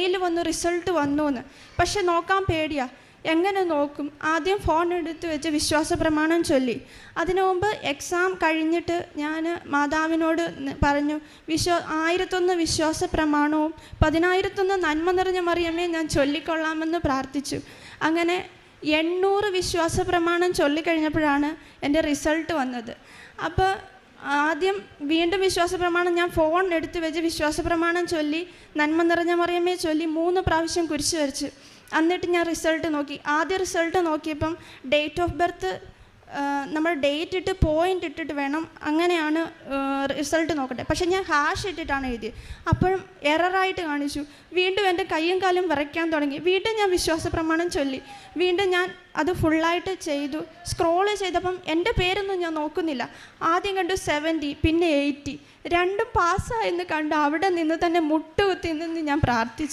Mail വന്നു, result വന്നു എന്ന്. പക്ഷെ നോക്കാൻ പേടിയാ. എങ്ങനെ നോക്കും? ആദ്യം ഫോൺ എടുത്ത് വെച്ച് വിശ്വാസ പ്രമാണം ചൊല്ലി. അതിനു മുമ്പ് എക്സാം കഴിഞ്ഞിട്ട് ഞാൻ മാതാവിനോട് പറഞ്ഞു, 1001 വിശ്വാസ പ്രമാണവും 10,001 നന്മ നിറഞ്ഞ മറിയമേ ഞാൻ ചൊല്ലിക്കൊള്ളാമെന്ന് പ്രാർത്ഥിച്ചു. അങ്ങനെ 800 വിശ്വാസ പ്രമാണം ചൊല്ലിക്കഴിഞ്ഞപ്പോഴാണ് എൻ്റെ റിസൾട്ട് വന്നത്. അപ്പോൾ ആദ്യം വീണ്ടും വിശ്വാസ പ്രമാണം ഞാൻ ഫോൺ എടുത്ത് വെച്ച് വിശ്വാസ പ്രമാണം ചൊല്ലി, നന്മ നിറഞ്ഞ മറിയമേ ചൊല്ലി 3 പ്രാവശ്യം കുരിശ് വരച്ചു. എന്നിട്ട് ഞാൻ റിസൾട്ട് നോക്കി. ആദ്യ റിസൾട്ട് നോക്കിയപ്പം ഡേറ്റ് ഓഫ് ബർത്ത് നമ്മൾ ഡേറ്റ് ഇട്ട് പോയിൻ്റ് ഇട്ടിട്ട് വേണം, അങ്ങനെയാണ് റിസൾട്ട് നോക്കട്ടെ. പക്ഷേ ഞാൻ ഹാഷ് ഇട്ടിട്ടാണ് എഴുതിയത്. അപ്പോഴും എററായിട്ട് കാണിച്ചു. വീണ്ടും എൻ്റെ കയ്യും കാലും വിറയ്ക്കാൻ തുടങ്ങി. വീണ്ടും ഞാൻ വിശ്വാസ പ്രമാണം ചൊല്ലി. വീണ്ടും ഞാൻ അത് ഫുള്ളായിട്ട് ചെയ്തു. സ്ക്രോൾ ചെയ്തപ്പം എൻ്റെ പേരൊന്നും ഞാൻ നോക്കുന്നില്ല. ആദ്യം കണ്ടു 70, പിന്നെ 80. രണ്ടും പാസ്സായെന്ന് കണ്ട് അവിടെ നിന്ന് തന്നെ മുട്ടുകുത്തി നിന്ന് ഞാൻ പ്രാർത്ഥിച്ചു.